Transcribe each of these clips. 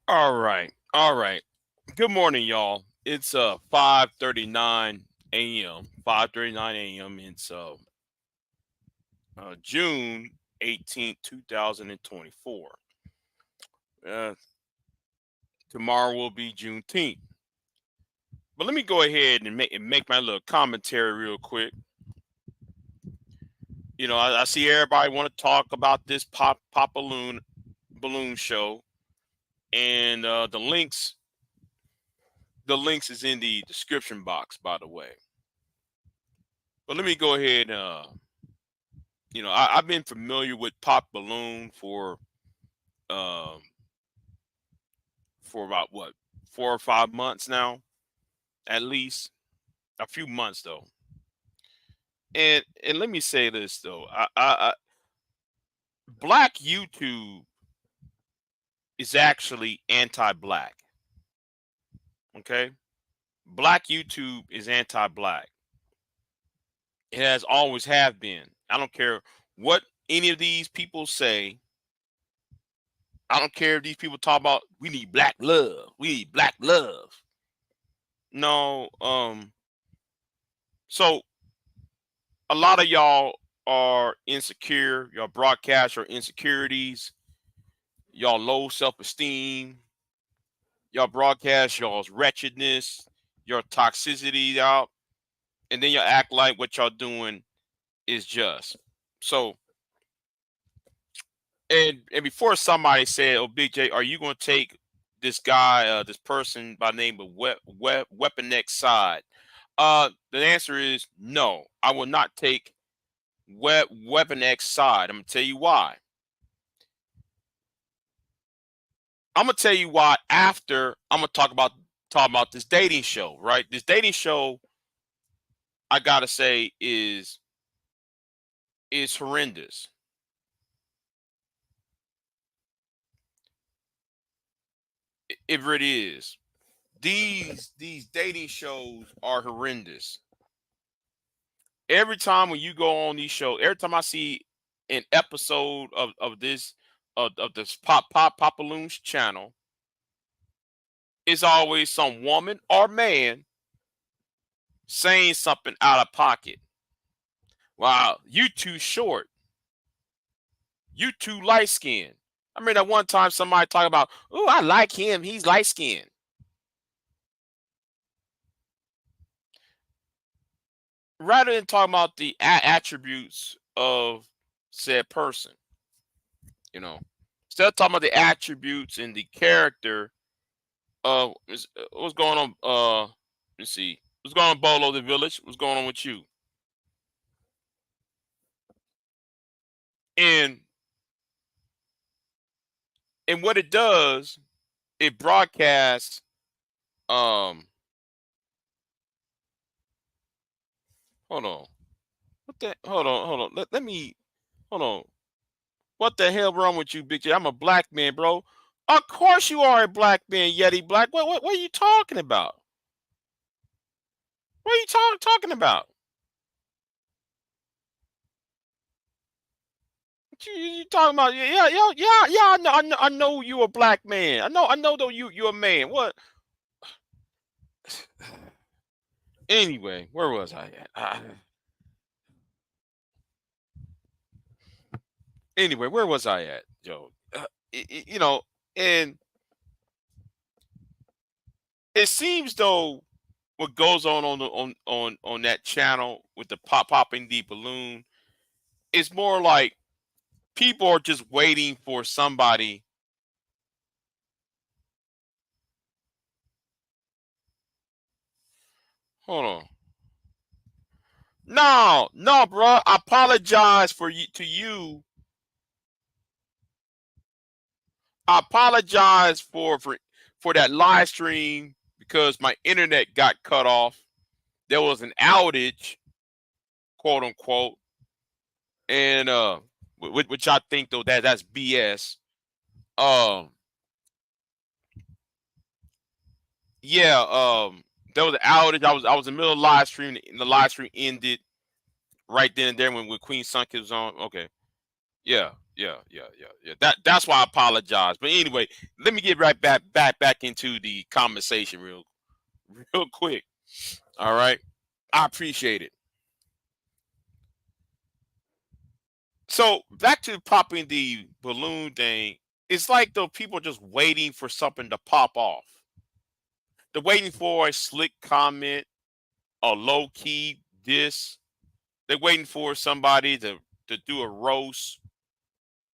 All right. All right. Good morning, y'all. It's 5:39 a.m. 5:39 a.m. It's June 18th, 2024. Uh Tomorrow will be Juneteenth. But let me go ahead and make my little commentary real quick. I see everybody want to talk about this pop balloon show, and the links is in the description box, by the way. But let me go ahead. I've been familiar with Pop Balloon um for about what, 4 or 5 months now, at least a few months though. And let me say this though, Black YouTube is actually anti-black. Okay, Black YouTube is anti-black. It has always have been. I don't care what any of these people say. I don't care if these people talk about we need black love. We need black love. No, so a lot of y'all are insecure. Y'all broadcast your insecurities, y'all low self-esteem, y'all broadcast y'all's wretchedness, your toxicity out, and then you act like what y'all doing is just. So and before somebody said, "Oh, Big J, are you going to take this guy, this person by the name of Weapon X side?" The answer is no. I will not take Weapon X side. I'm gonna tell you why. I'm gonna tell you why after I'm gonna talk about this dating show, right? This dating show, I gotta say, is horrendous. It really is. These dating shows are horrendous. Every time when you go on these shows, every time I see an episode of this Pop Balloons channel, it's always some woman or man saying something out of pocket. Wow, you too short. You too light skinned. I remember that one time somebody talking about, "Oh, I like him. He's light skinned." Rather than talking about the attributes of said person, you know, instead of talking about the attributes and the character of what's going on. Let's see, what's going on, Bolo the Village? What's going on with you? And what it does, it broadcasts um hold on. What the hold on. Let me hold on. What the hell wrong with you, Big J? I'm a black man, bro. Of course you are a black man, Yeti Black. What are you talking about? What are you talking about? What you talking about? Yeah. I know you a black man. I know though you a man. What? Anyway, where was I at? Anyway, where was I at, Joe? You know, and it seems though what goes on the on that channel with the popping the balloon, it's more like people are just waiting for somebody. Hold on. No, bro. I apologize for you to you. I apologize for that live stream because my internet got cut off. There was an outage, quote unquote, and which I think though that's BS. Um, yeah. There was an outage. I was in the middle of live stream, and the live stream ended right then and there when Queen Sunk was on. Okay. Yeah. That's why I apologize. But anyway, let me get right back into the conversation real quick. All right. I appreciate it. So back to popping the balloon thing. It's like though people are just waiting for something to pop off. They're waiting for a slick comment, a low key diss. They're waiting for somebody to do a roast.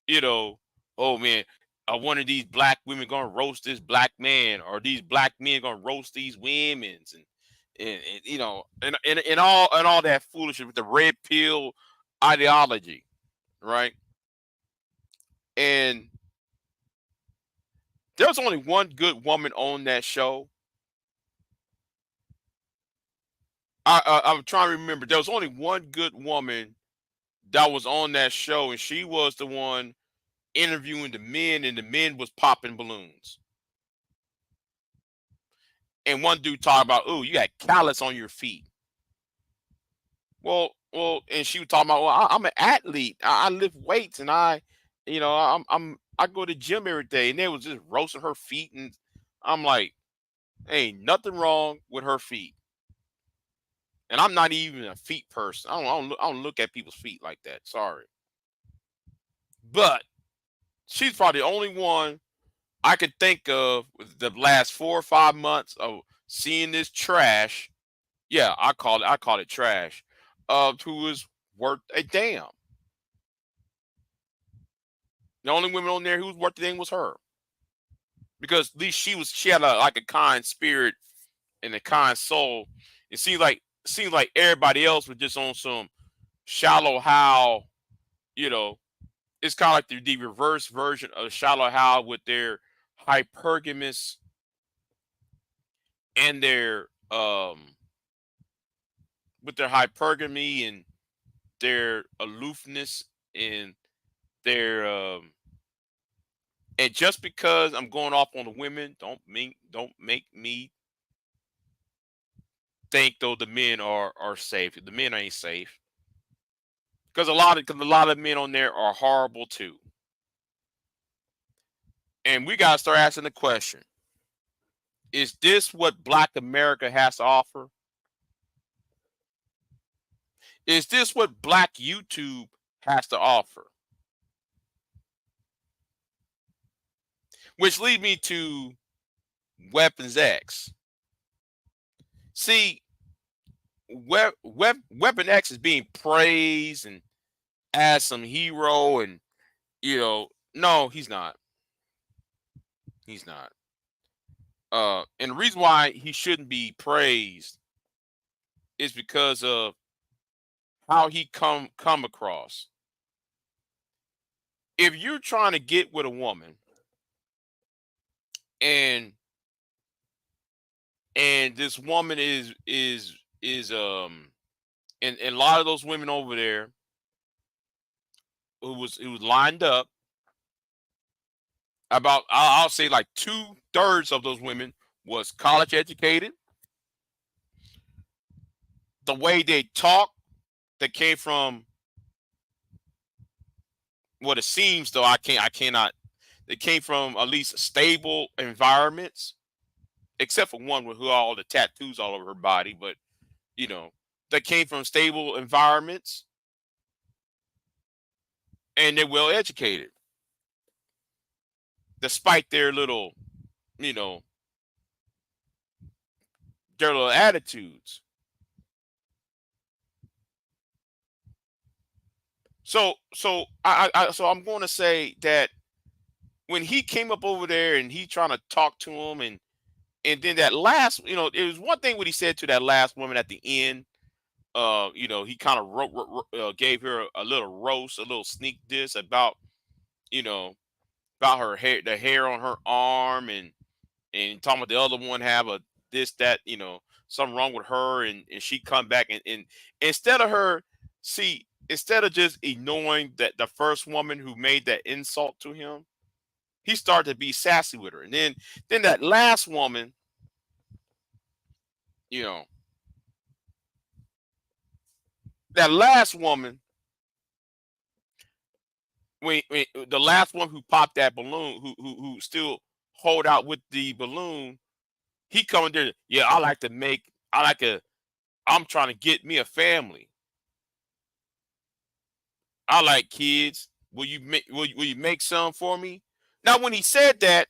You know, oh man, are one of these black women gonna roast this black man, or these black men gonna roast these women's, and you know, and all that foolishness with the red pill ideology, right? And there was only one good woman on that show. I'm trying to remember. There was only one good woman that was on that show, and she was the one interviewing the men, and the men was popping balloons. And one dude talked about, "Oh, you got callus on your feet." And she was talking about, "Well, I'm an athlete. I lift weights, and I go to the gym every day." And they was just roasting her feet, and I'm like, "Ain't nothing wrong with her feet." And I'm not even a feet person. I don't look at people's feet like that. Sorry, but she's probably the only one I could think of with the last 4 or 5 months of seeing this trash. Yeah, I call it trash. Who is worth a damn. The only women on there who was worth the damn was her. Because at least she had like a kind spirit and a kind soul. It seems like everybody else was just on some shallow how, you know, it's kind of like the reverse version of shallow how with their hypergamous and their with their hypergamy and their aloofness and their and just because I'm going off on the women, don't make me think though the men are safe. The men ain't safe because a lot of men on there are horrible too. And we gotta start asking the question: is this what Black America has to offer? Is this what Black YouTube has to offer? Which leads me to Weapons X. See, Weapon X is being praised and as some hero, and no, he's not. He's not. And the reason why he shouldn't be praised is because of how he come across. if you're trying to get with a woman and this woman is and a lot of those women over there who was lined up, about I'll say like 2/3 of those women was college educated. The way they talk, that came from what it seems, though I cannot. They came from at least stable environments, except for one with who all the tattoos all over her body. But you know, they came from stable environments and they're well educated, despite you know, their little attitudes. So I'm going to say that when he came up over there and he trying to talk to him, and then that last, it was one thing what he said to that last woman at the end. He kind of gave her a little roast, a little sneak diss you know, about her hair, the hair on her arm, and talking about the other one have a this that something wrong with her, and she come back, and instead of her, see, instead of just ignoring that the first woman who made that insult to him, he started to be sassy with her, and then that last woman, you know, that last woman, when the last one who popped that balloon, who still hold out with the balloon, he coming there. Yeah, I like a. I'm trying to get me a family. I like kids. Will you make some for me? Now, when he said that,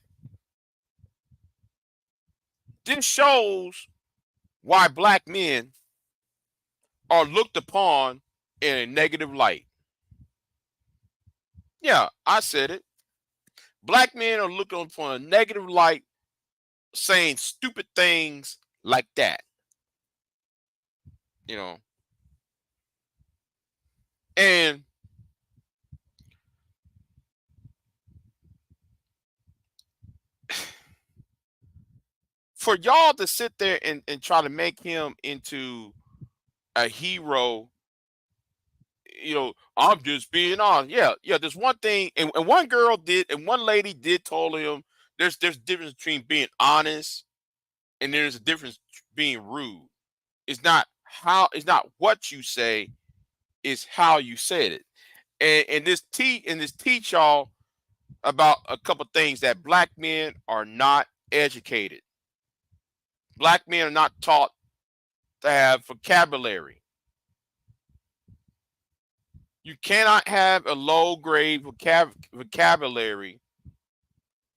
this shows why black men are looked upon in a negative light. Yeah, I said it. Black men are looked upon a negative light, saying stupid things like that. You know, and for y'all to sit there and try to make him into a hero, I'm just being honest. Yeah, yeah. There's one thing, and one girl did, and one lady did told him there's a difference between being honest and there's a difference being rude. It's not what you say, it's how you said it. And this teach y'all about a couple things, that black men are not educated. Black men are not taught to have vocabulary. You cannot have a low grade vocabulary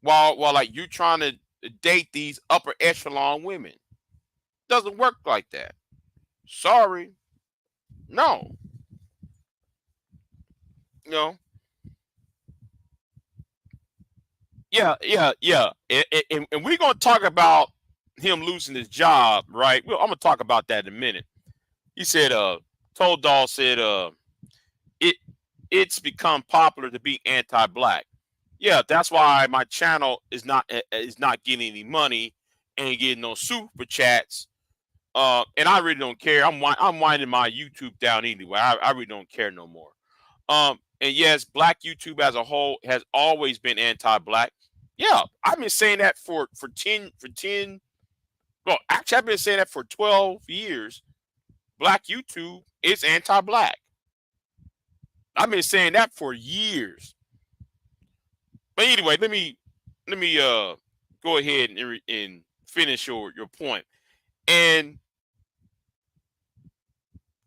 while like you trying to date these upper echelon women. Doesn't work like that. Sorry. No. You know. Yeah, yeah, yeah. And we're gonna talk about him losing his job, right? Well, I'm gonna talk about that in a minute. He said, Told Doll said, it it's become popular to be anti-black. Yeah, that's why my channel is not getting any money, ain't getting no super chats. And I really don't care. I'm winding my YouTube down anyway. I really don't care no more. And yes, black YouTube as a whole has always been anti-black. Yeah, I've been saying that for 10. Well, actually, I've been saying that for 12 years. Black YouTube is anti-black. I've been saying that for years. But anyway, let me go ahead and finish your point. And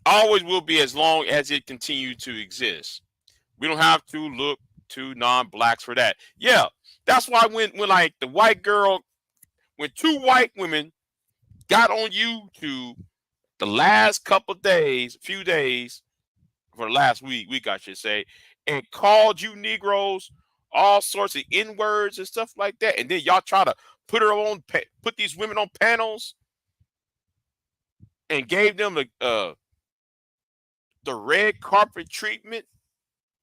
always will be as long as it continues to exist. We don't have to look to non-blacks for that. Yeah, that's why when like the white girl, when two white women got on YouTube the last couple days, few days, for the last week I should say, and called you Negroes all sorts of N words and stuff like that, and then y'all try to put these women on panels and gave them the red carpet treatment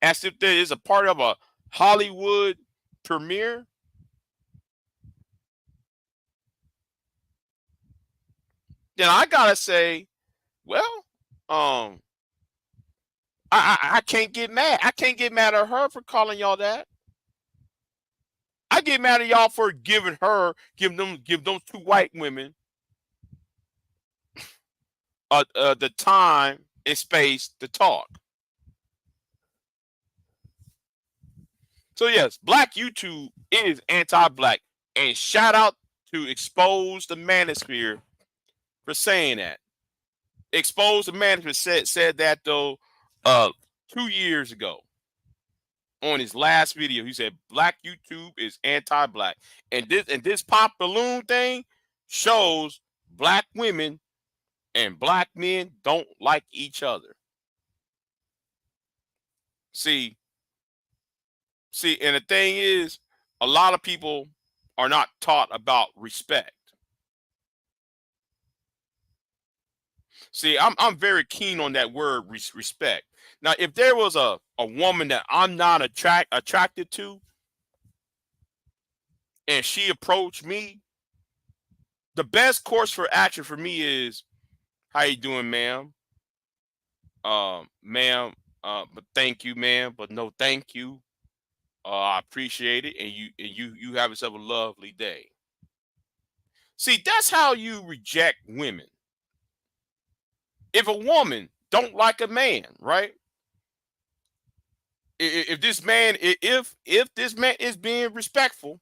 as if there is a part of a Hollywood premiere, then I gotta say, well, um, I can't get mad. I can't get mad at her for calling y'all that. I get mad at y'all for give those two white women the time and space to talk. So yes, Black YouTube is anti-black, and shout out to Expose the Manosphere for saying that. Expose the Manosphere said that though 2 years ago on his last video. He said Black YouTube is anti-black, and this pop balloon thing shows black women and black men don't like each other. See, and the thing is, a lot of people are not taught about respect. See, I'm very keen on that word respect. Now, if there was a woman that I'm not attracted to, and she approached me, the best course for action for me is, "How you doing, ma'am? Ma'am, but thank you, ma'am, but no, thank you. I appreciate it, and you have yourself a lovely day." See, that's how you reject women. If a woman don't like a man, right? If this man, if this man is being respectful,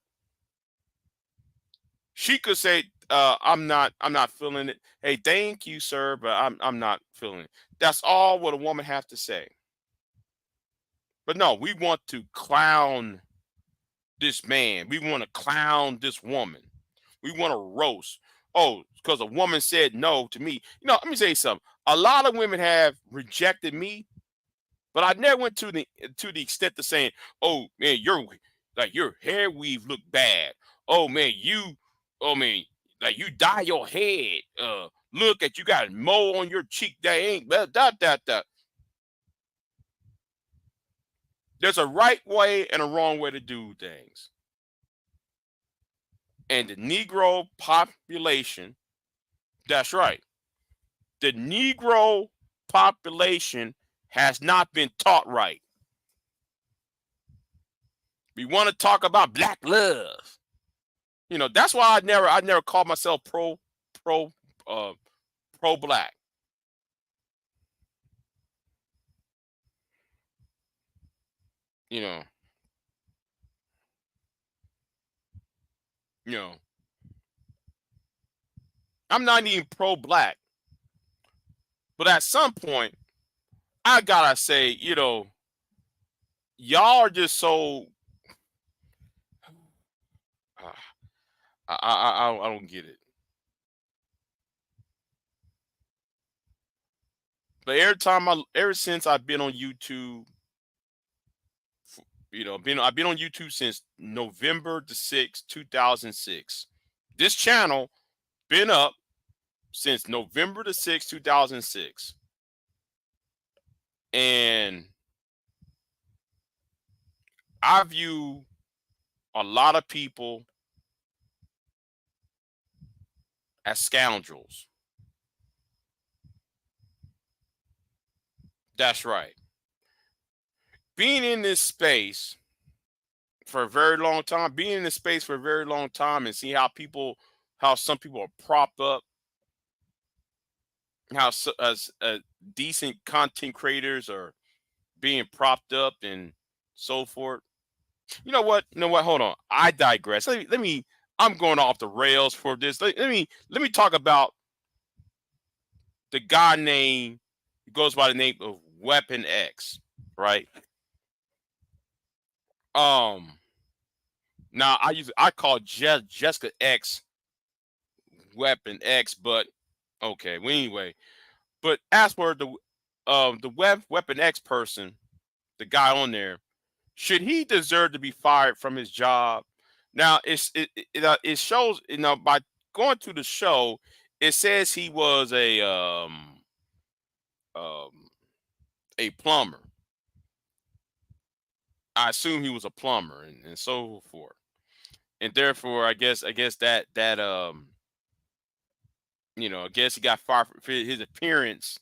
she could say, I'm not feeling it. Hey, thank you, sir, but I'm not feeling it. That's all what a woman have to say. But no, we want to clown this man. We want to clown this woman. We want to roast. Oh, because a woman said no to me. Let me say something. A lot of women have rejected me, but I never went to the extent of saying, "Oh man, your hair weave look bad. Oh man, oh man, like you dye your head. Look at you got a mole on your cheek. That ain't that. There's a right way and a wrong way to do things, and the Negro population. That's right. The Negro population has not been taught right. We want to talk about black love. That's why I never called myself pro uh pro black. You know, you know, I'm not even pro black, but at some point I gotta say, y'all are just so uh, I don't get it. But ever since I've been on YouTube, I've been on YouTube since November the 6th, 2006. This channel been up since November the 6th, 2006. And I view a lot of people as scoundrels. That's right. Being in this space for a very long time, being in this space for a very long time and see how some people are propped up, how as decent content creators are being propped up and so forth. You know what? Hold on. I digress. Let me. I'm going off the rails for this. Let me talk about the guy named, he goes by the name of Weapon X, right? Um, Now I call Jessica X Weapon X, but okay. Well, anyway, but as for the Weapon X person, the guy on there, should he deserve to be fired from his job? Now it shows, by going to the show, it says he was um a plumber. I assume he was a plumber and so forth. And therefore, I guess that I guess he got fired for his appearance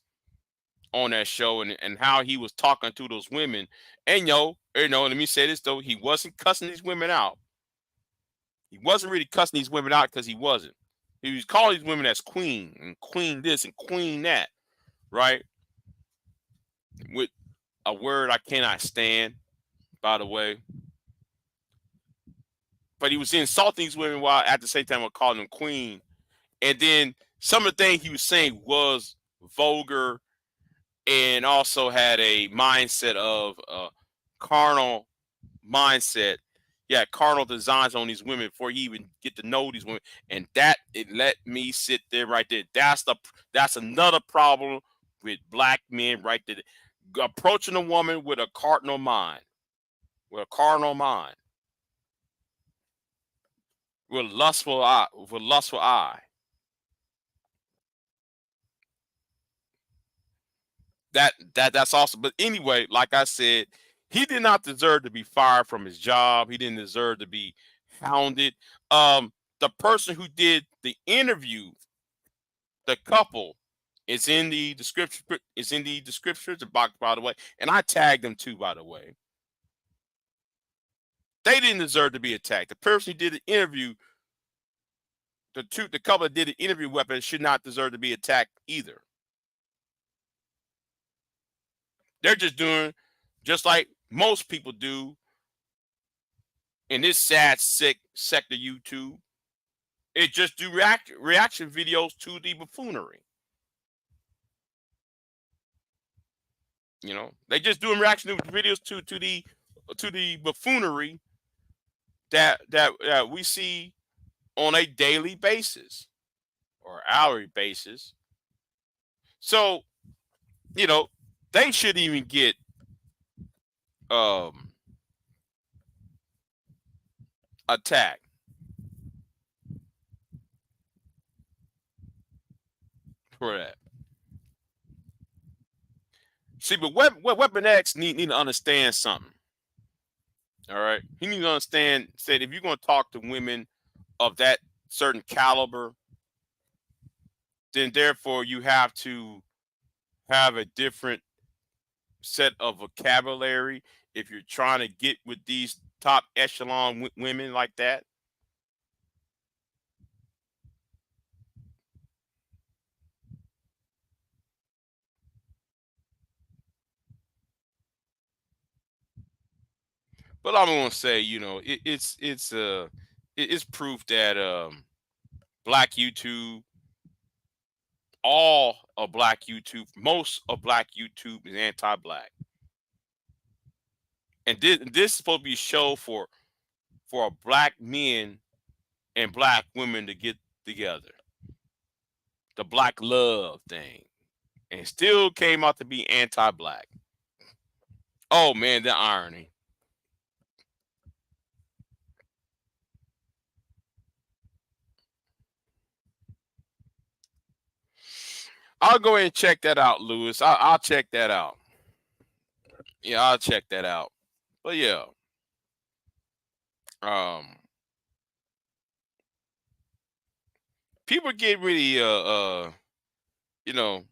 on that show and how he was talking to those women. And let me say this though, he wasn't cussing these women out. He wasn't really cussing these women out because he wasn't. He was calling these women as queen and queen this and queen that, right? With a word I cannot stand, by the way. But he was insulting these women while at the same time calling them queen. And then some of the things he was saying was vulgar and also had a mindset of carnal mindset. Yeah, carnal designs on these women before you even get to know these women, and that it let me sit there right there. That's another problem with black men right there, approaching a woman with a carnal mind, with a carnal mind, with lustful eye, with lustful eye. That's awesome. But anyway, like I said, he did not deserve to be fired from his job. He didn't deserve to be hounded. The person who did the interview, the couple, is in the description. Is in the descriptions box, by the way, and I tagged them too, by the way. They didn't deserve to be attacked. The person who did the interview, the couple that did the interview weapon should not deserve to be attacked either. They're just doing just like most people do in this sad, sick sector YouTube. It just do reaction videos to the buffoonery. They just doing reaction videos to the buffoonery that we see on a daily basis or hourly basis. So, they shouldn't even get attacked for that. See, but Weapon X need to understand something. All right, he needs to understand. Said if you're going to talk to women of that certain caliber, then therefore you have to have a different set of vocabulary if you're trying to get with these top echelon women like that. But I'm gonna say, it's proof that black YouTube, all of black YouTube, most of black YouTube is anti-black, and this is supposed to be a show for black men and black women to get together, the black love thing, and still came out to be anti-black. Oh man, the irony. I'll go ahead and check that out, Lewis. I'll check that out. Yeah, I'll check that out. But yeah, um, people get really you know,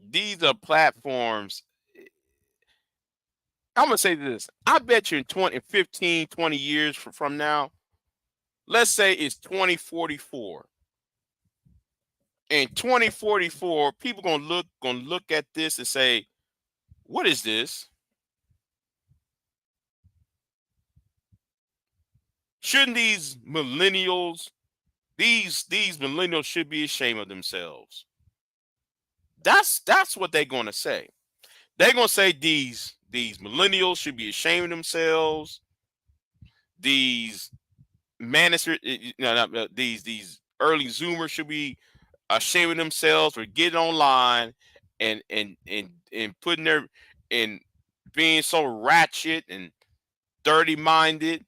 these are platforms. I'm gonna say this. I bet you in 20, 15, 20 years from now, let's say it's 2044. In 2044, people gonna look at this and say, "What is this? Shouldn't these millennials, these millennials should be ashamed of themselves?" That's what they're gonna say. They're gonna say these millennials should be ashamed of themselves. These these early Zoomers should be ashamed of themselves for getting online and putting their and being so ratchet and dirty minded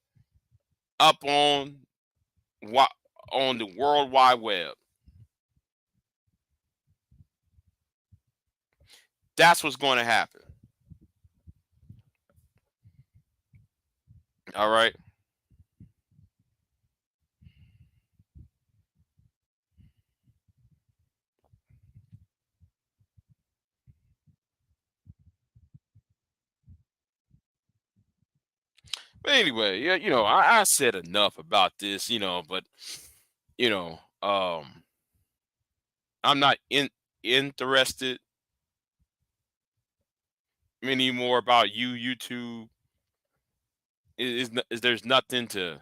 up what on the World Wide Web. That's what's going to happen. All right. But anyway, yeah, I said enough about this, but you know, I'm not interested anymore about YouTube. There's nothing to,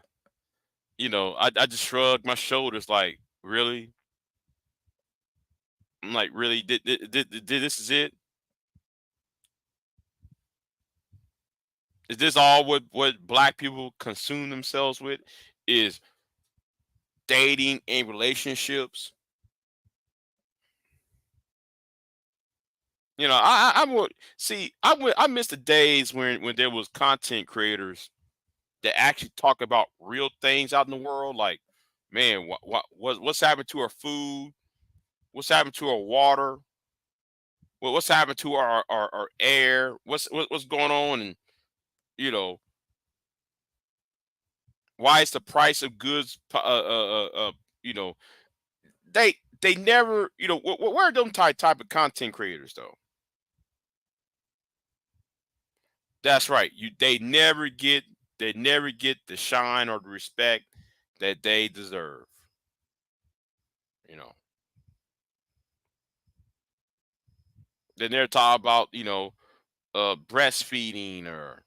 I just shrugged my shoulders like, really? I'm like, really? Did this is it? Is this all what black people consume themselves with? Is dating and relationships? I would see. I miss the days when there was content creators that actually talk about real things out in the world. Like, man, what's happened to our food? What's happened to our water? What's happened to our air? What's going on? And you know, why is the price of goods? You know, they never. Where are them type of content creators though? That's right. They never get the shine or the respect that they deserve. You know, they never talk about breastfeeding or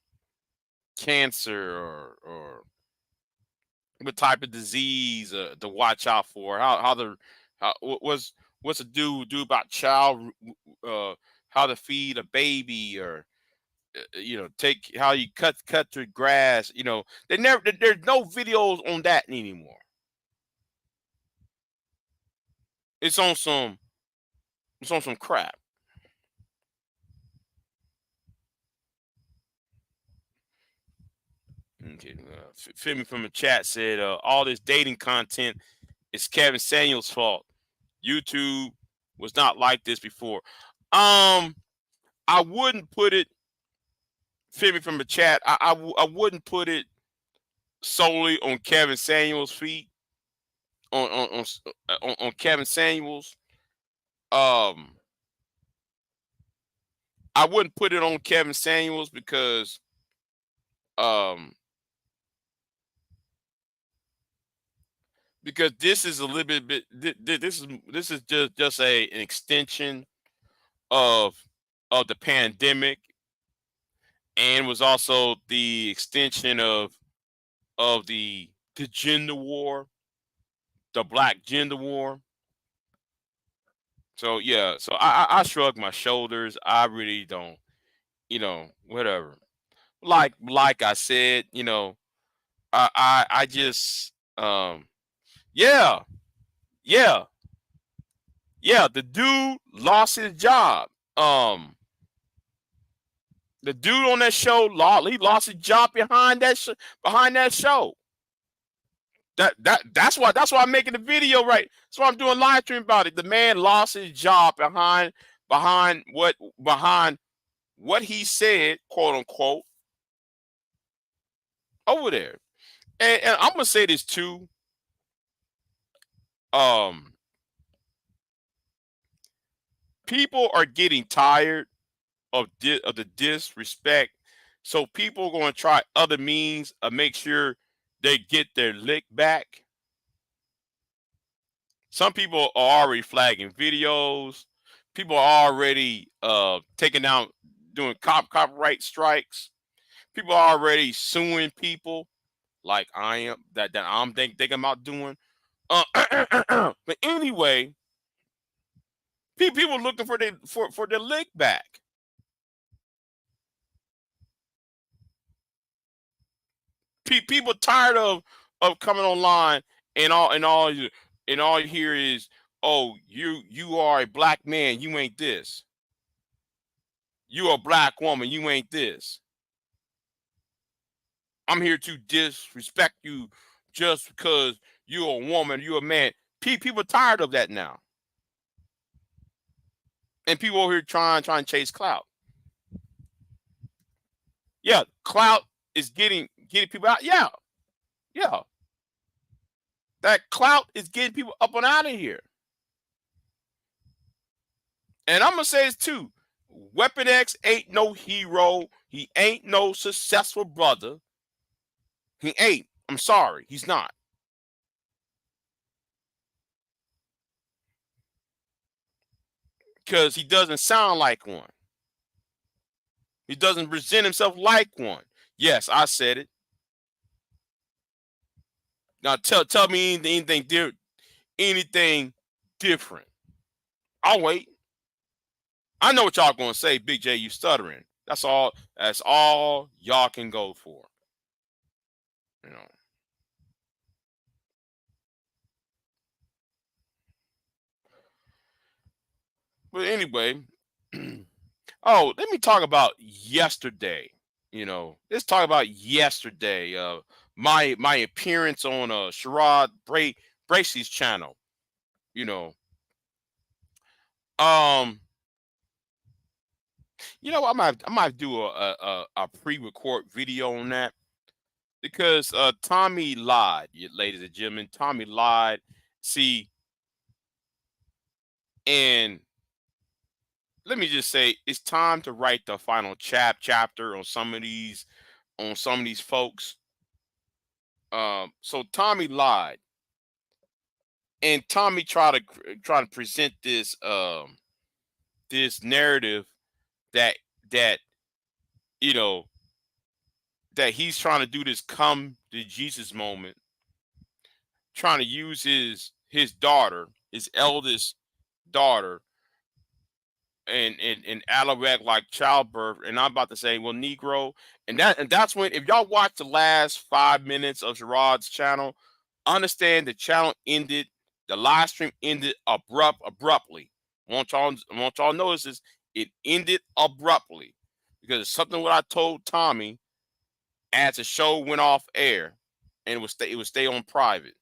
cancer or what type of disease to watch out for. What's a do about uh how to feed a baby or take how you cut the grass. There's no videos on that anymore. It's on some it's on some crap. Okay, Femi from the chat said all this dating content is Kevin Samuels' fault. YouTube was not like this before. Um, I wouldn't put it, Femi from the chat. I wouldn't put it solely on Kevin Samuels' feet on Kevin Samuels. Um, I wouldn't put it on Kevin Samuels um because this is a little bit this is just an extension of the pandemic, and was also the extension of the gender war, the black gender war. So yeah, so I shrug my shoulders. I really don't, whatever. Like I said, I just yeah, yeah, yeah. The dude lost his job. Um, the dude on that show, he lost his job behind that show. That's why I'm making the video, right. That's why I'm doing live stream about it. The man lost his job behind what he said, quote unquote, over there. And I'm gonna say this too. Um, People are getting tired of the disrespect, so people are going to try other means of make sure they get their lick back. Some people are already flagging videos. People are already taking down, doing copyright strikes. People are already suing people, like I am that I'm thinking about doing. But anyway, people looking for their lick back. People tired of coming online and all you hear is, oh, you are a black man, you ain't this. You a black woman, you ain't this. I'm here to disrespect you just because you're a woman, you're a man. People tired of that now. And people over here trying to chase clout. Yeah, clout is getting people out. Yeah, yeah. That clout is getting people up and out of here. And I'm gonna say this too. Weapon X ain't no hero. He ain't no successful brother. He ain't. I'm sorry, he's not. Because he doesn't sound like one. He doesn't present himself like one. Yes, I said it. Now tell me anything different. I'll wait. I know what y'all gonna say, Big J, you stuttering. That's all y'all can go for. You know. But anyway, oh, let me talk about yesterday. Let's talk about yesterday. My appearance on Sherrod Bracey's channel. You know, um, I might do a pre-record video on that because Tommy lied, ladies and gentlemen. Tommy lied. See, and let me just say, it's time to write the final chapter on some of these folks. So Tommy lied, and Tommy try to present this narrative that that you know that he's trying to do this come to Jesus moment, trying to use his daughter, his eldest daughter, and Alaric like childbirth. And I'm about to say, well, Negro, and that's when, if y'all watch the last 5 minutes of Gerard's channel, understand the channel ended, the live stream ended abruptly. I want y'all notice this. It ended abruptly because it's something what I told Tommy as the show went off air, and it would stay on private.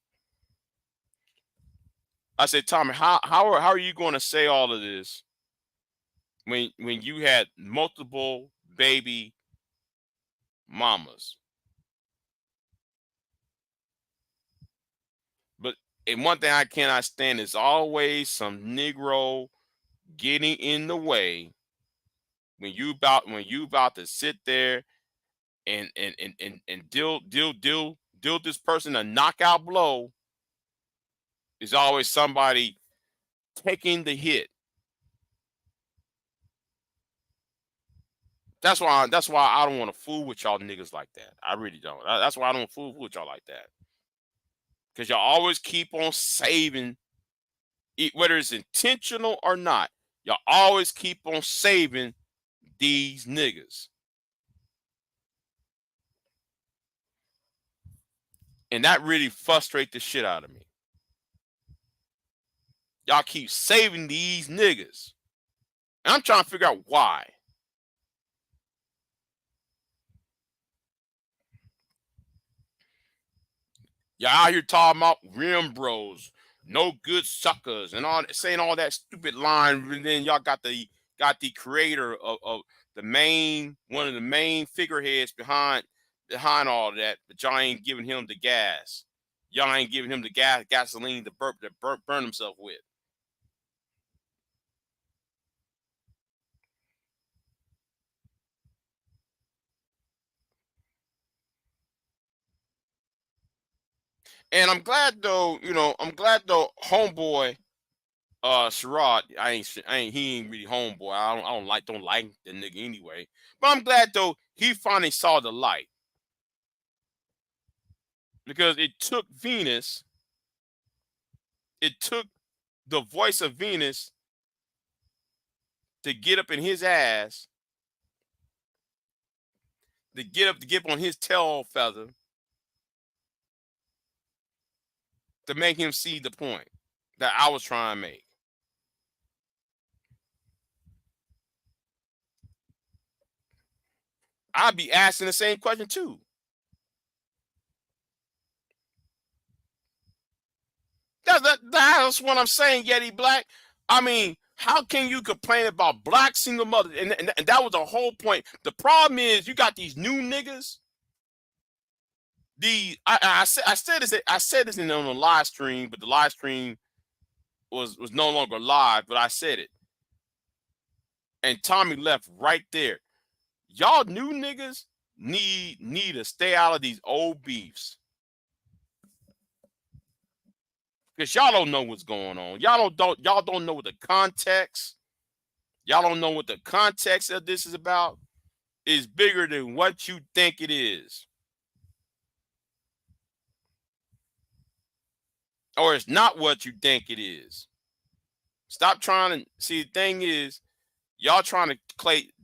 I said, Tommy, how are you going to say all of this when you had multiple baby mamas? But and one thing I cannot stand is always some Negro getting in the way when you about to sit there and deal this person a knockout blow. Is always somebody taking the hit. That's why I don't want to fool with y'all niggas like that. I really don't. That's why I don't fool with y'all like that. Because y'all always keep on saving, whether it's intentional or not. Y'all always keep on saving these niggas. And that really frustrates the shit out of me. Y'all keep saving these niggas. And I'm trying to figure out why. Y'all out here talking about rim bros, no good suckers, and saying all that stupid line. And then y'all got the creator of one of the main figureheads behind all that, but y'all ain't giving him the gas. Y'all ain't giving him the gasoline to burn himself with. And I'm glad though, homeboy, Sherrod, he ain't really homeboy. I don't like the nigga anyway. But I'm glad though he finally saw the light. Because it took the voice of Venus to get up in his ass, to get up on his tail feather, to make him see the point that I was trying to make. I'd be asking the same question too. That's what I'm saying, Yeti Black. I mean, How can you complain about black single mothers? And that was the whole point. The problem is you got these new niggas. I said this on the live stream, but the live stream was no longer live, but I said it. And Tommy left right there. Y'all new niggas need to stay out of these old beefs. Because y'all don't know what's going on. Y'all don't know what the context. Y'all don't know what the context of this is about. Is bigger than what you think it is. Or it's not what you think it is. Stop trying to see. The thing is, y'all trying to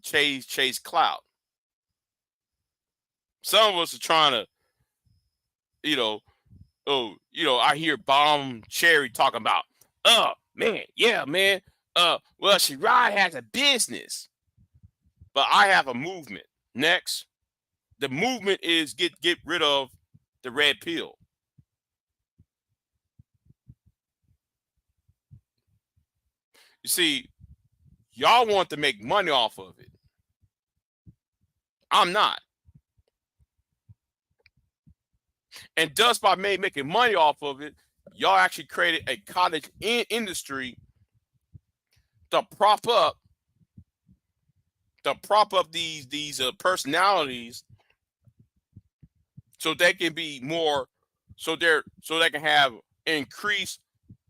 chase clout. Some of us are trying to, I hear Bomb Cherry talking about, man, yeah, man. Well, Sherrod has a business, but I have a movement. Next, the movement is get rid of the red pill. You see, y'all want to make money off of it. I'm not. And just by making money off of it, y'all actually created a cottage industry to prop up these personalities so they can be more, so they can have increased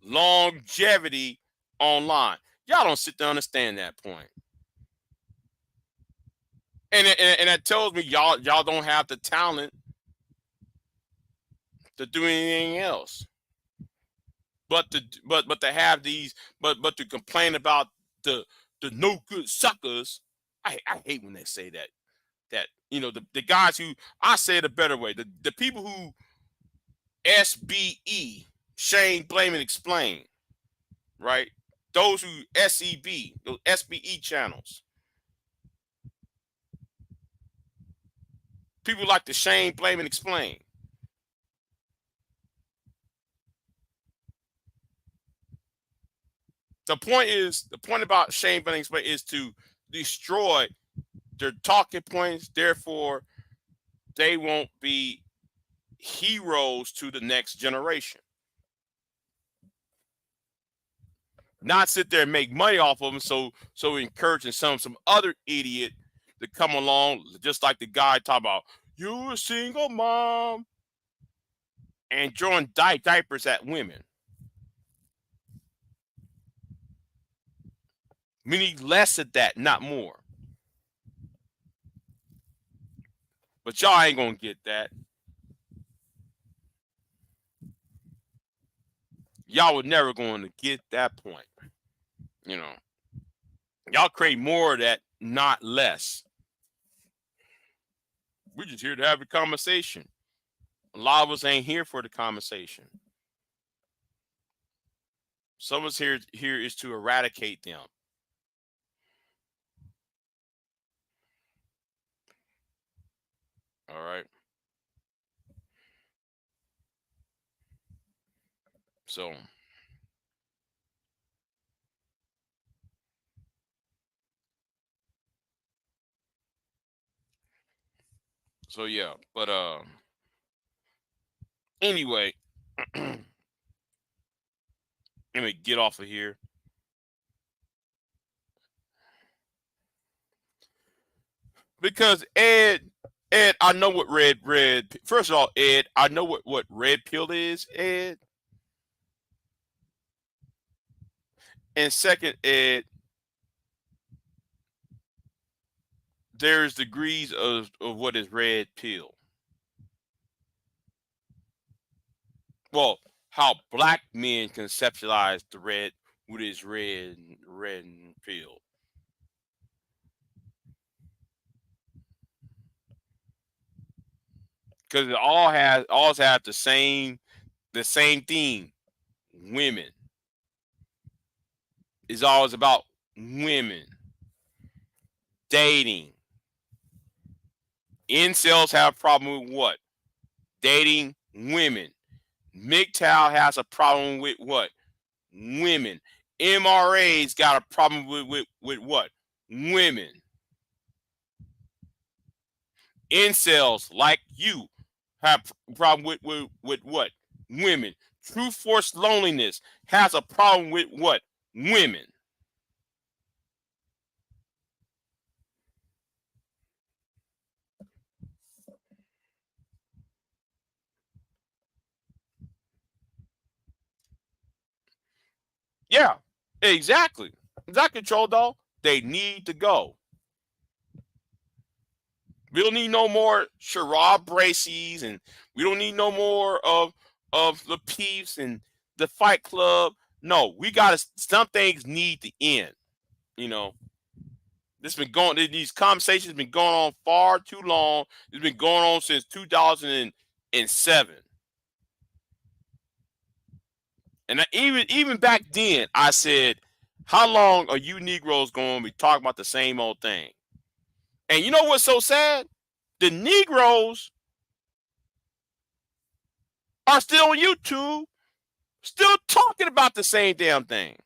longevity online. Y'all don't sit there and understand that point. And that tells me y'all don't have the talent to do anything else. But to have these, but to complain about the no good suckers. I hate when they say that. That the guys who, I say it a better way. The people who SBE, shame, blame, and explain, right? Those who SEB, those SBE channels. People like to shame, blame, and explain. The point about shame, blame, and explain is to destroy their talking points. Therefore, they won't be heroes to the next generation. Not sit there and make money off of them. So encouraging some other idiot to come along, just like the guy talking about, you a single mom, and throwing diapers at women. We need less of that, not more. But y'all ain't gonna get that. Y'all were never going to get that point. Y'all create more of that, not less. We're just here to have a conversation. A lot of us ain't here for the conversation. Some of us here is to eradicate them. All right. So yeah, but anyway, let me get off of here. Because Ed, I know what red. First of all, Ed, I know what red pill is, Ed. And second, Ed, there's degrees of what is red pill. Well, how black men conceptualize the red, what is red pill. Because it all have the same theme. Women. It's always about women. Dating. Incels have a problem with what? Dating women. MGTOW has a problem with what? Women. MRA's got a problem with what? Women. Incels like you have a problem with what? Women. True Force Loneliness has a problem with what? Women. Yeah, exactly. Exactly, Troll Dog. They need to go. We don't need no more Sherrod Bracy's, and we don't need no more of the Peeps and the Fight Club. No, we got to. Some things need to end. You know, this been going. These conversations been going on far too long. It's been going on since 2007. And even back then, I said, "How long are you Negroes going to be talking about the same old thing?" And you know what's so sad? The Negroes are still on YouTube, still talking about the same damn thing.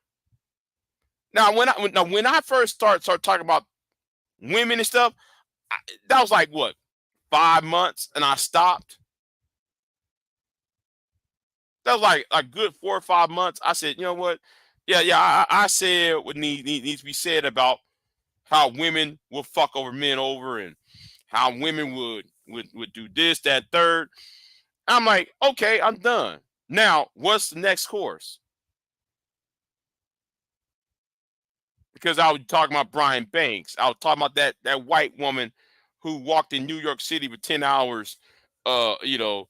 Now, when I first start talking about women and stuff, that was like what, 5 months, and I stopped. That was like a good 4 or 5 months. I said, you know what? Yeah. I said what needs to be said about how women will fuck over men over, and how women would do this, that, third. I'm like, okay, I'm done. Now, what's the next course? Because I was talking about Brian Banks. I was talking about that white woman who walked in New York City for 10 hours, you know,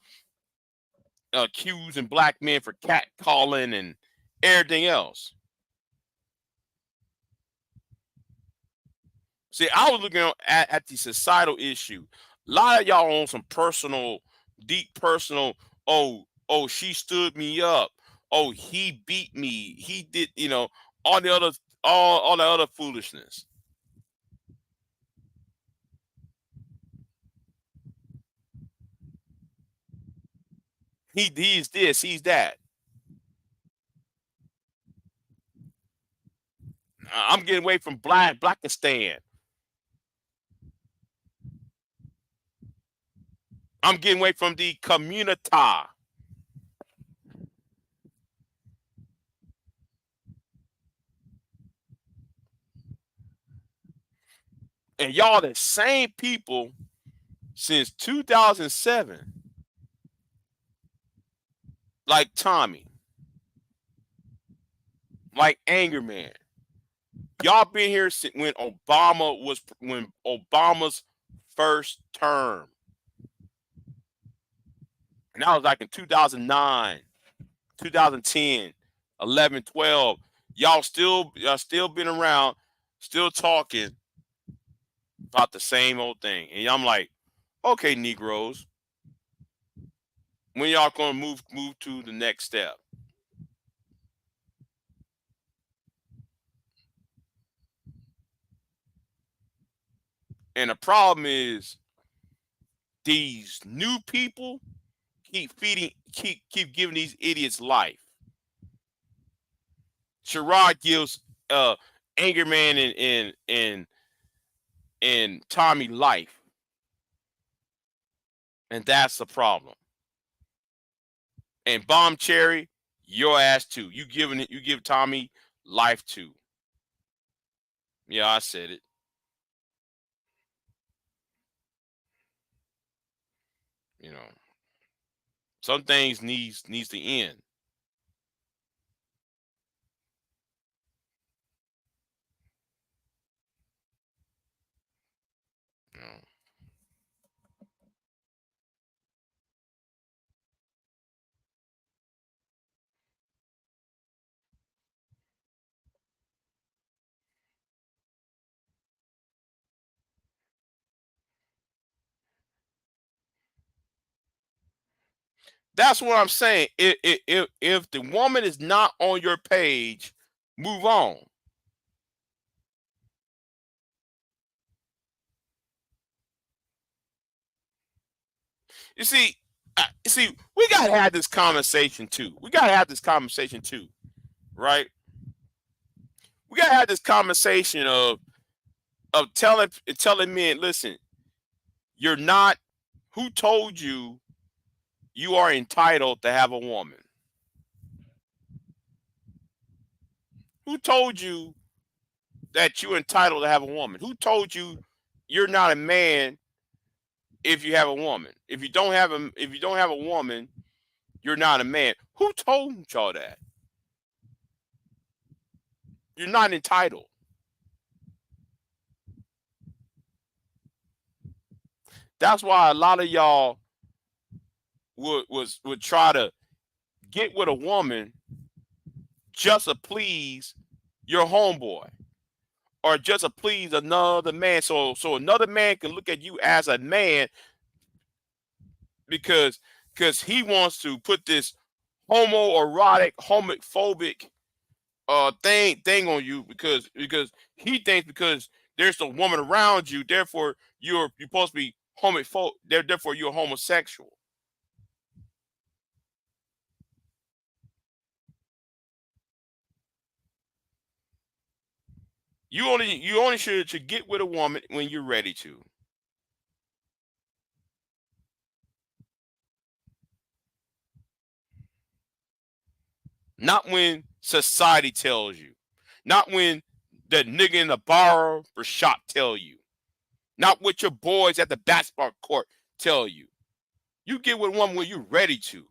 accusing black men for catcalling and everything else. See, I was looking at the societal issue. A lot of y'all on some personal, deep personal. Oh, she stood me up. Oh, he beat me. He did, all the other, all the other foolishness. He's this, he's that. I'm getting away from Blackistan. I'm getting away from the community. And y'all the same people since 2007, like Tommy, like Anger Man. Y'all been here since when Obama's first term. And that was like in 2009, 2010, 11, 12. Y'all still been around, still talking about the same old thing. And I'm like, okay, Negroes, when y'all gonna move to the next step? And the problem is these new people keep giving these idiots life. Sherrod gives Anger Man and Tommy life. And that's the problem. And Bomb Cherry, your ass too. You give Tommy life too. Yeah, I said it. You know, some things needs to end. You know. That's what I'm saying. If the woman is not on your page, move on. We gotta have this conversation too. We gotta have this conversation too, right? We gotta have this conversation of telling men, listen, you're not. Who told you you are entitled to have a woman? Who told you that you're entitled to have a woman? Who told you you're not a man if you have a woman? If you don't have a woman, you're not a man. Who told y'all that? You're not entitled. That's why a lot of y'all would try to get with a woman just to please your homeboy or just to please another man. So another man can look at you as a man because he wants to put this homoerotic, homophobic thing on you because he thinks because there's a woman around you, therefore you're supposed to be homophobic, therefore you're homosexual. You only should get with a woman when you're ready to. Not when society tells you. Not when the nigga in the bar or shop tell you. Not what your boys at the basketball court tell you. You get with one when you're ready to.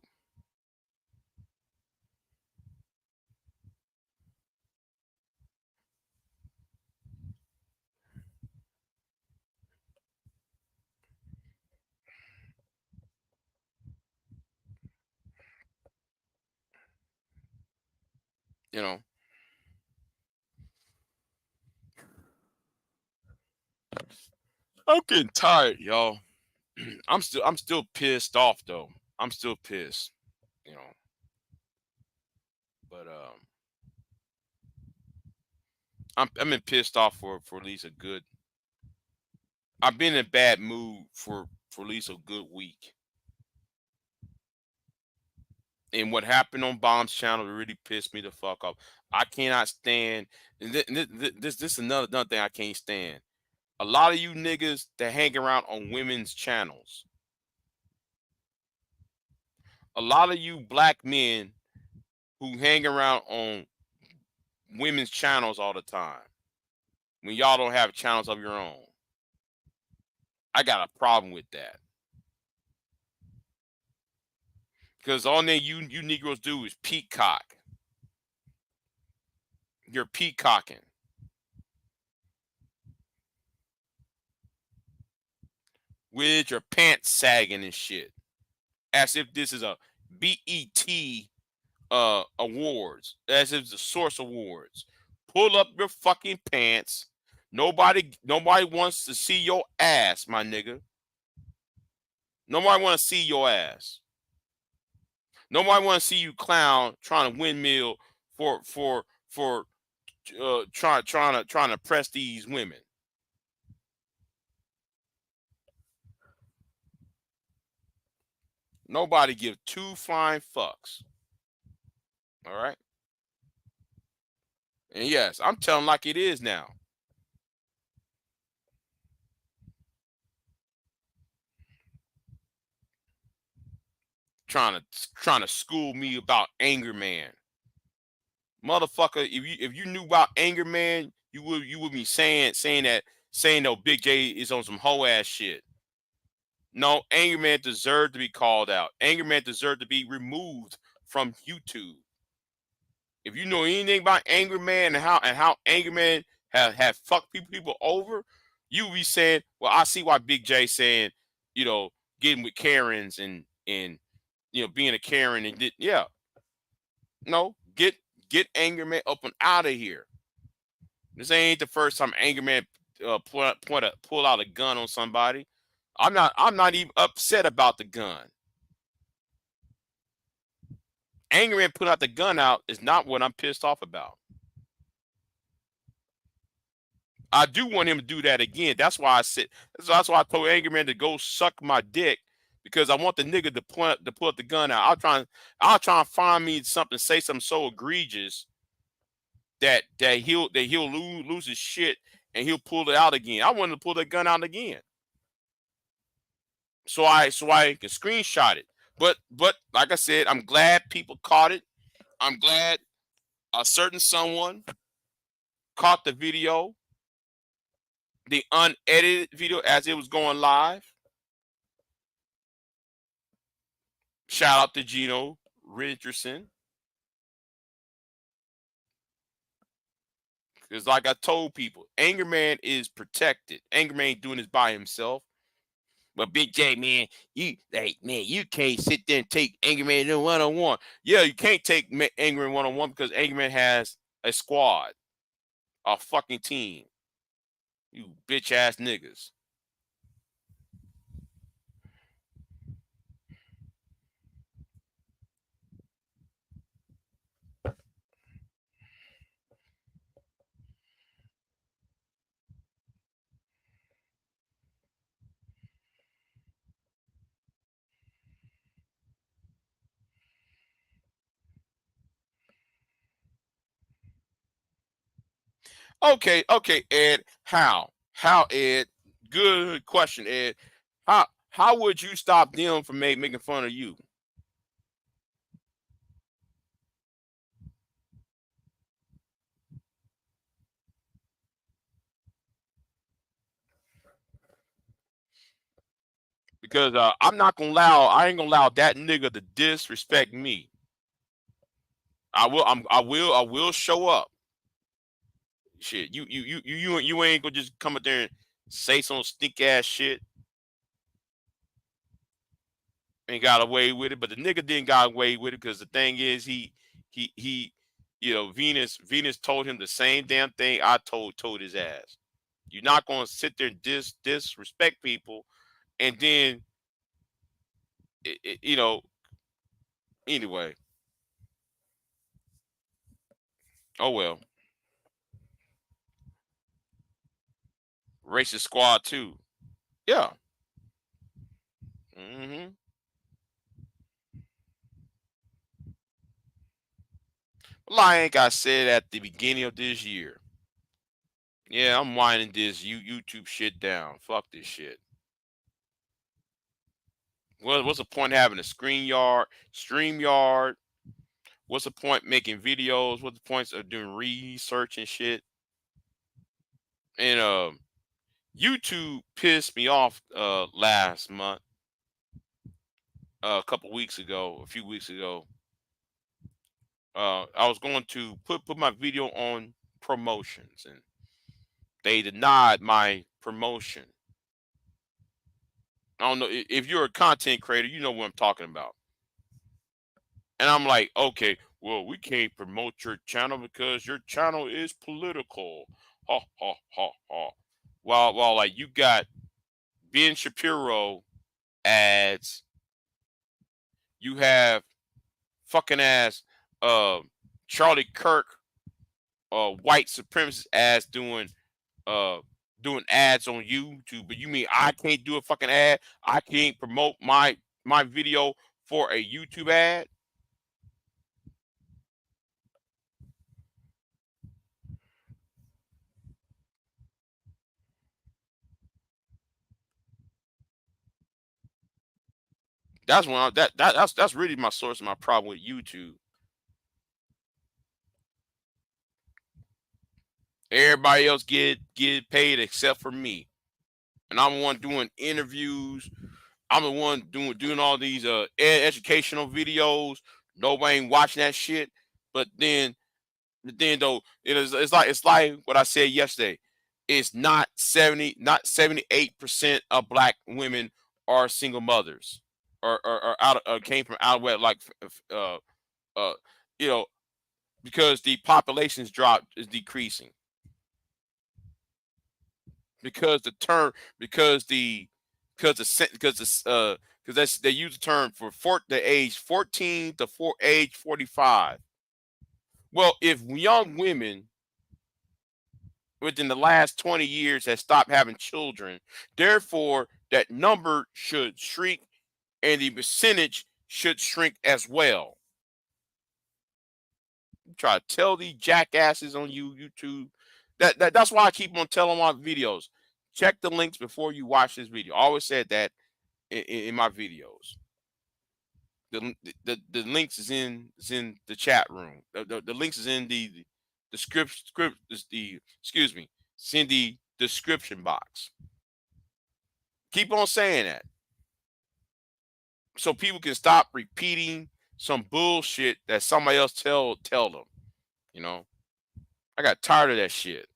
You know. I'm getting tired, y'all. I'm still pissed off though. I'm still pissed, you know. But I've been pissed off for at least a good. I've been in a bad mood for at least a good week. And what happened on Bomb's channel really pissed me the fuck off. I cannot stand this. This is another thing I can't stand. A lot of you niggas that hang around on women's channels. A lot of you black men who hang around on women's channels all the time when y'all don't have channels of your own. I got a problem with that. Because all that you Negroes do is peacock. You're peacocking. With your pants sagging and shit. As if this is a BET awards. As if it's the Source Awards. Pull up your fucking pants. Nobody wants to see your ass, my nigga. Nobody want to see your ass. Nobody want to see you clown trying to windmill for trying to press these women. Nobody give two flying fucks. All right. And yes, I'm telling like it is now. Trying to school me about Anger Man. Motherfucker, if you knew about Anger Man, you would be saying no Big J is on some hoe ass shit. No, Anger Man deserved to be called out. Anger Man deserved to be removed from YouTube. If you know anything about Anger Man and how Anger Man have fucked people over, you be saying, well, I see why Big J saying, getting with Karens and being a Karen and yeah. No, get Anger Man up and out of here. This ain't the first time Anger Man pull out a gun on somebody. I'm not even upset about the gun. Anger Man putting out the gun out is not what I'm pissed off about. I do want him to do that again. That's why I told Anger Man to go suck my dick because I want the nigga to pull the gun out. I'll try and find me something, say something so egregious that he'll lose his shit and he'll pull it out again. I wanted to pull that gun out again, so I can screenshot it. But like I said, I'm glad people caught it. I'm glad a certain someone caught the video, the unedited video as it was going live. Shout out to Gino Richardson. Because like I told people, Anger Man is protected. Anger Man ain't doing this by himself. But Big J, man, you can't sit there and take Anger Man in one-on-one. Yeah, you can't take Anger Man one-on-one because Anger Man has a squad, a fucking team. You bitch ass niggas. Okay, Ed. How, Ed? Good question, Ed. How would you stop them from making fun of you? Because I'm not gonna allow. I ain't gonna allow that nigga to disrespect me. I will show up. Shit, you ain't gonna just come up there and say some stink ass shit and got away with it. But the nigga didn't got away with it because the thing is he Venus told him the same damn thing I told his ass. You're not gonna sit there and disrespect people and then anyway. Oh well. Racist squad too. Yeah. Mm-hmm. Like I said at the beginning of this year. Yeah, I'm winding this YouTube shit down. Fuck this shit. What's the point having a stream yard? What's the point making videos? What's the points of doing research and shit? And YouTube pissed me off last month, a couple weeks ago, a few weeks ago. I was going to put my video on promotions, and they denied my promotion. I don't know if you're a content creator, you know what I'm talking about. And I'm like, okay, well, we can't promote your channel because your channel is political. Ha ha ha ha. While like you got Ben Shapiro ads, you have fucking ass uh Charlie Kirk white supremacist ads uh doing ads on YouTube, but you mean I can't do a fucking ad? I can't promote my video for a YouTube ad? That's when that's really my source of my problem with YouTube. Everybody else get paid except for me, and I'm the one doing interviews. I'm the one doing all these educational videos. Nobody ain't watching that shit. But then though it's like what I said yesterday. It's not 78% of black women are single mothers or out came from out west like uh you know because the population's drop is decreasing because the term because that's they use the term for the age 14 to age 45. Well, if young women within the last 20 years has stopped having children, therefore that number should shrink and the percentage should shrink as well. Try to tell these jackasses on YouTube. That's why I keep on telling my videos. Check the links before you watch this video. I always said that in my videos. The links is in the chat room. The links is in the script is the excuse me. It's in the description box. Keep on saying that so people can stop repeating some bullshit that somebody else tell them. You know, I got tired of that shit.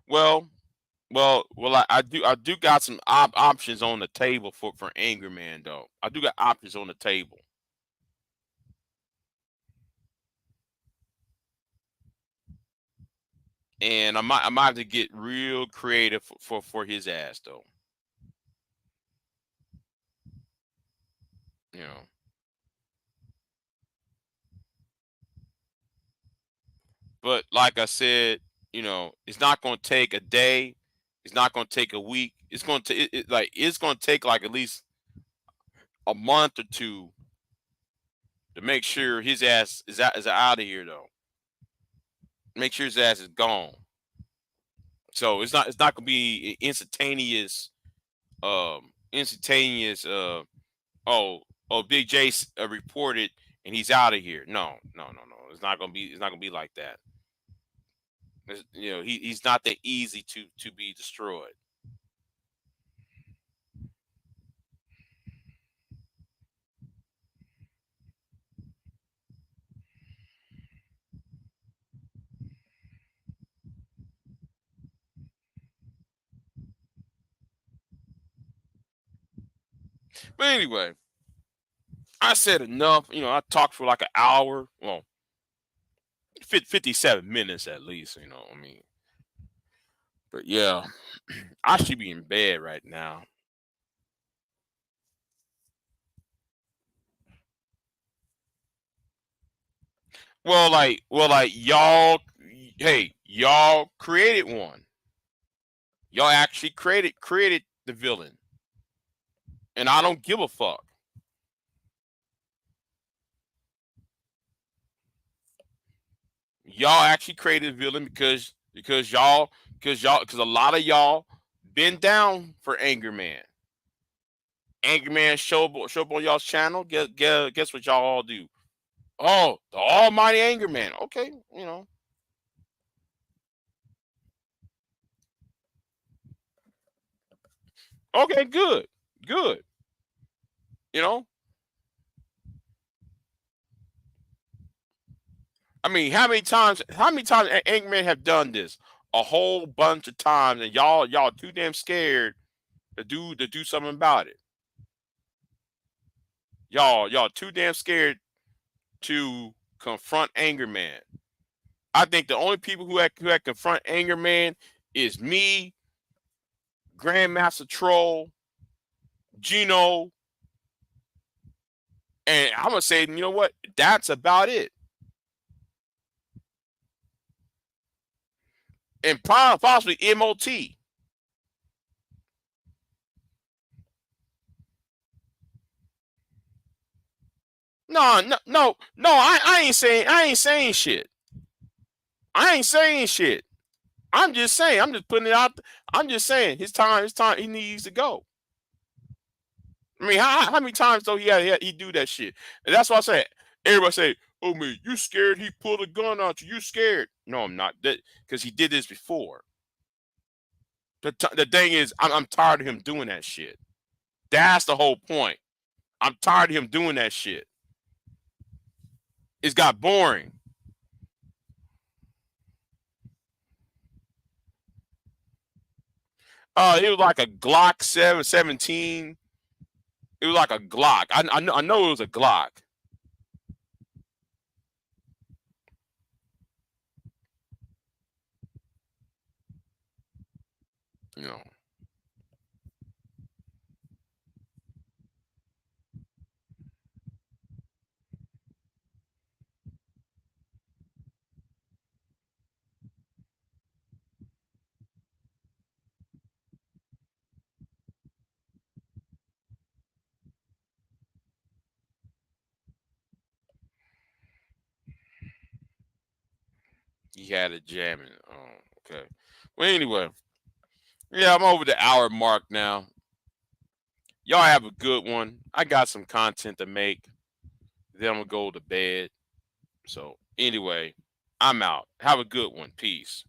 Well, I do got some options on the table for Angry Man though. I do got options on the table. And I might have to get real creative for his ass though. You know. But like I said, it's not gonna take a day. It's not gonna take a week. It's gonna take it's gonna take like at least a month or two to make sure his ass is out of here though. Make sure his ass is gone. So it's not gonna be instantaneous oh Big J reported and he's out of here. No, no, no, no. It's not gonna be like that. He's not that easy to be destroyed. But anyway, I said enough. I talked for like an hour. Well, 57 minutes at least. I mean, but yeah, I should be in bed right now. Well, like y'all, hey, y'all created one. Y'all actually created the villain, and I don't give a fuck. Y'all actually created a villain because a lot of y'all been down for Anger Man. Angry Man show up on y'all's channel. Guess what y'all all do? Oh, the Almighty Anger Man. Okay, Okay, good, good. You know, I mean, how many times Angry Man have done this? A whole bunch of times, and y'all too damn scared to do something about it. Y'all too damn scared to confront Anger Man. I think the only people who had confront Anger Man is me, Grandmaster Troll, Gino, and I'm gonna say, you know what? That's about it. And possibly MOT. No, no, no, no. I ain't saying shit. I ain't saying shit. I'm just saying. I'm just putting it out. I'm just saying his time. His time. He needs to go. I mean, how many times though he do that shit? And that's why I say everybody say, "Oh man, you scared? He pulled a gun on you. You scared?" No, I'm not. That because he did this before. The thing is, I'm tired of him doing that shit. That's the whole point. I'm tired of him doing that shit. It's got boring. It was like a Glock 17. It was like a Glock. I know it was a Glock. You know. He had it jamming. Oh, okay. Well, anyway, yeah, I'm over the hour mark now. Y'all have a good one. I got some content to make. Then I'm gonna go to bed. So anyway, I'm out. Have a good one. Peace.